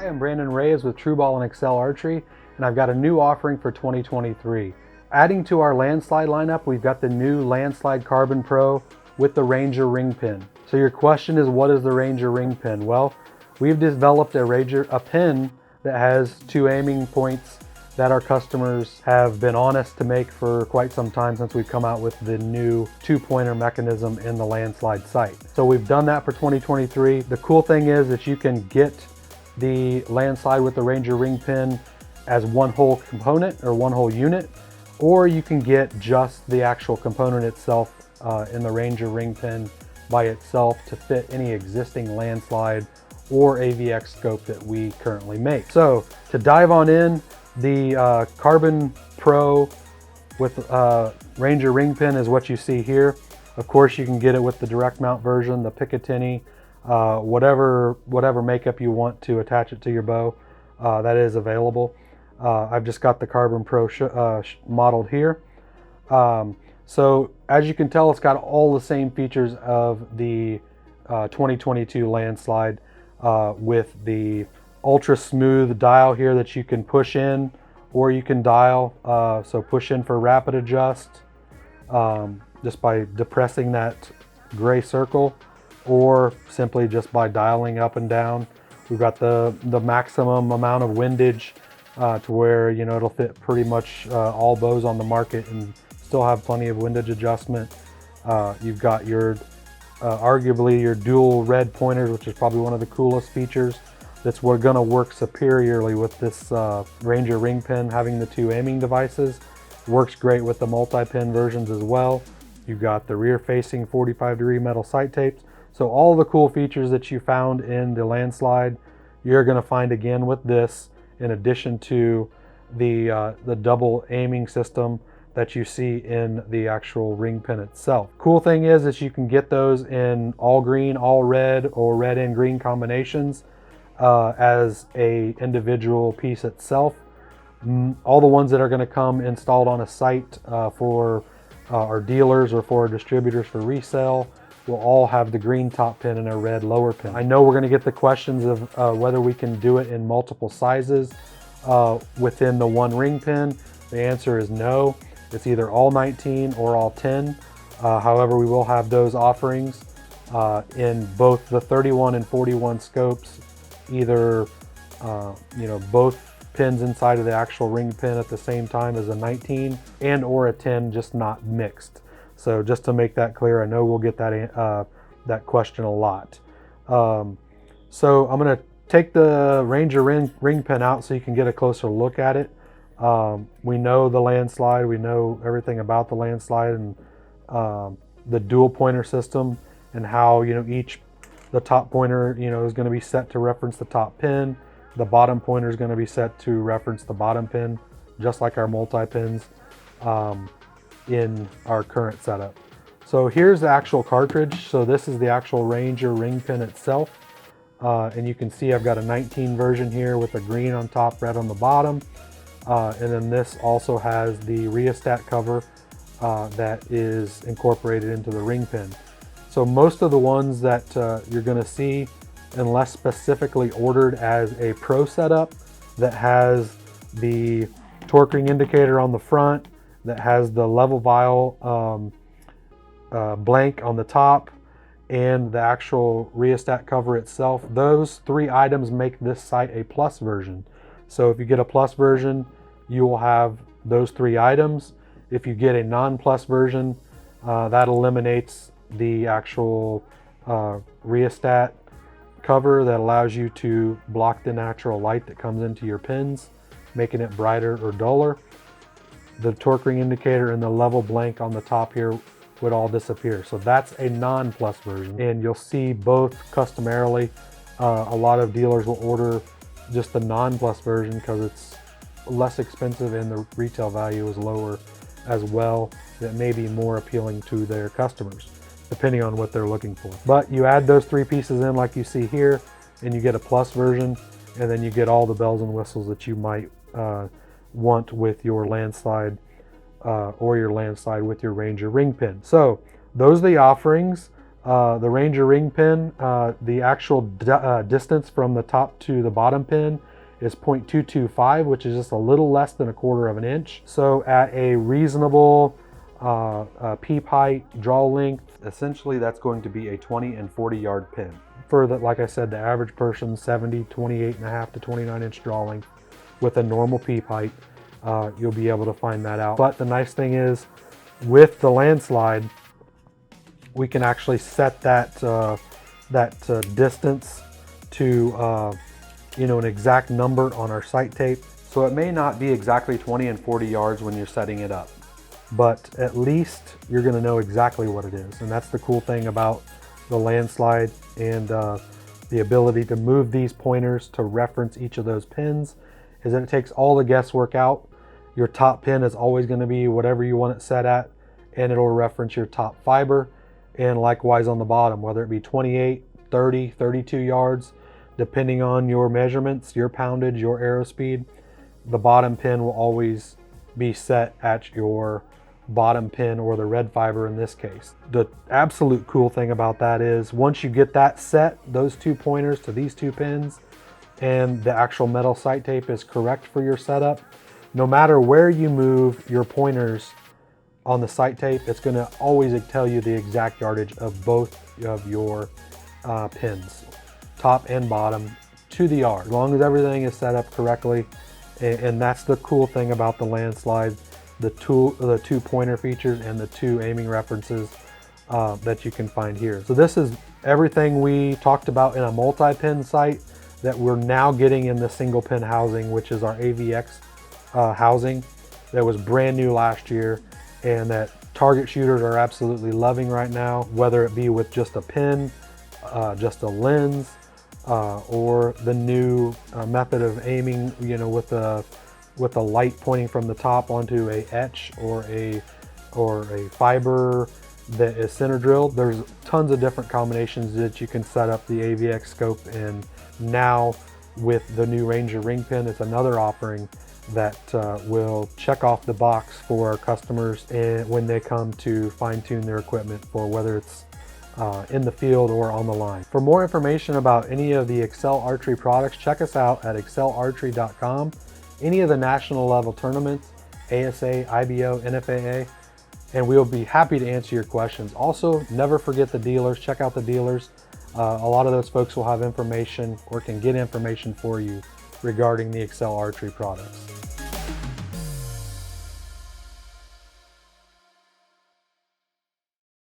Hi, I'm Brandon Reyes with T.R.U and AXCEL Archery, and I've got a new offering for 2023. Adding to our Landslyde lineup, we've got the new Landslyde Carbon Pro with the Ranger ring pin. So your question is, what is the Ranger ring pin? Well, we've developed a pin that has two aiming points that our customers have been on us to make for quite some time since we've come out with the new two-pointer mechanism in the Landslyde sight. So we've done that for 2023. The cool thing is that you can get the Landslyde with the Ranger ring pin as one whole component or one whole unit, or you can get just the actual component itself in the Ranger ring pin by itself to fit any existing Landslyde or AVX scope that we currently make. So to dive on in, the Carbon Pro with Ranger ring pin is what you see here. Of course, you can get it with the direct mount version, the Picatinny, whatever makeup you want to attach it to your bow, that is available. I've just got the Carbon Pro modeled here. So as you can tell, it's got all the same features of the 2022 Landslyde with the ultra smooth dial here that you can push in or you can dial. So push in for rapid adjust just by depressing that gray circle, or simply just by dialing up and down. We've got the maximum amount of windage to where, you know, it'll fit pretty much all bows on the market and still have plenty of windage adjustment. You've got your arguably your dual red pointers, which is probably one of the coolest features. That's going to work superiorly with this Ranger ring pin, having the two aiming devices. Works great with the multi-pin versions as well. You've got the rear facing 45-degree metal sight tapes. So all the cool features that you found in the Landslyde, you're going to find again with this, in addition to the double aiming system that you see in the actual ring pin itself. Cool thing is that you can get those in all green, all red, or red and green combinations as a individual piece itself. All the ones that are going to come installed on a site for our dealers or for our distributors for resale will all have the green top pin and a red lower pin. I know we're going to get the questions of whether we can do it in multiple sizes within the one ring pin. The answer is no. It's either all 19 or all 10. However, we will have those offerings in both the 31 and 41 scopes, either both pins inside of the actual ring pin at the same time as a 19 and or a 10, just not mixed. So just to make that clear, I know we'll get that question a lot. So I'm going to take the Ranger ring pin out so you can get a closer look at it. We know the Landslyde, we know everything about the Landslyde and the dual pointer system, and how the top pointer is going to be set to reference the top pin. The bottom pointer is going to be set to reference the bottom pin, just like our multi-pins in our current setup. So here's the actual cartridge. So this is the actual Ranger ring pin itself. And you can see I've got a 19 version here with a green on top, red on the bottom. And then this also has the rheostat cover that is incorporated into the ring pin. So most of the ones that you're going to see, unless specifically ordered as a pro setup that has the torque ring indicator on the front, that has the level vial blank on the top, and the actual rheostat cover itself, those three items make this sight a plus version. So if you get a plus version, you will have those three items. If you get a non-plus version, that eliminates the actual rheostat cover that allows you to block the natural light that comes into your pins, making it brighter or duller. The torque ring indicator and the level blank on the top here would all disappear. So that's a non-plus version, and you'll see both customarily. A lot of dealers will order just the non-plus version because it's less expensive and the retail value is lower as well. That may be more appealing to their customers, depending on what they're looking for. But you add those three pieces in like you see here, and you get a plus version, and then you get all the bells and whistles that you might want with your Landslyde or your Landslyde with your Ranger ring pin. So those are the offerings. The Ranger ring pin, the actual distance from the top to the bottom pin is 0.225, which is just a little less than 1/4 of an inch. So at a reasonable peep height, draw length, essentially that's going to be a 20 and 40 yard pin. For the, like I said, the average person, 70, 28.5 to 29 inch draw length with a normal peep height, you'll be able to find that out. But the nice thing is, with the Landslyde, we can actually set that distance to an exact number on our sight tape. So it may not be exactly 20 and 40 yards when you're setting it up, but at least you're going to know exactly what it is. And that's the cool thing about the Landslyde and the ability to move these pointers to reference each of those pins, is that it takes all the guesswork out. Your top pin is always going to be whatever you want it set at, and it'll reference your top fiber. And likewise on the bottom, whether it be 28, 30, 32 yards, depending on your measurements, your poundage, your arrow speed, the bottom pin will always be set at your bottom pin, or the red fiber in this case. The absolute cool thing about that is, once you get that set, those two pointers to these two pins, and the actual metal sight tape is correct for your setup, no matter where you move your pointers on the sight tape, it's going to always tell you the exact yardage of both of your pins, top and bottom, to the yard, as long as everything is set up correctly. And that's the cool thing about the Landslyde, the two pointer features and the two aiming references that you can find here. So this is everything we talked about in a multi-pin sight that we're now getting in the single pin housing, which is our AVX housing that was brand new last year, and that target shooters are absolutely loving right now, whether it be with just a pin, just a lens, or the new method of aiming, with a light pointing from the top onto a etch or a fiber that is center drilled. There's tons of different combinations that you can set up the AVX scope in. Now with the new Ranger ring pin, it's another offering that will check off the box for our customers, and when they come to fine-tune their equipment for whether it's in the field or on the line. For more information about any of the AXCEL archery products, check us out at axcelarchery.com. Any of the national level tournaments, ASA, IBO, NFAA, and we'll be happy to answer your questions. Also, never forget the dealers. Check out the dealers. A lot of those folks will have information or can get information for you regarding the AXCEL archery products.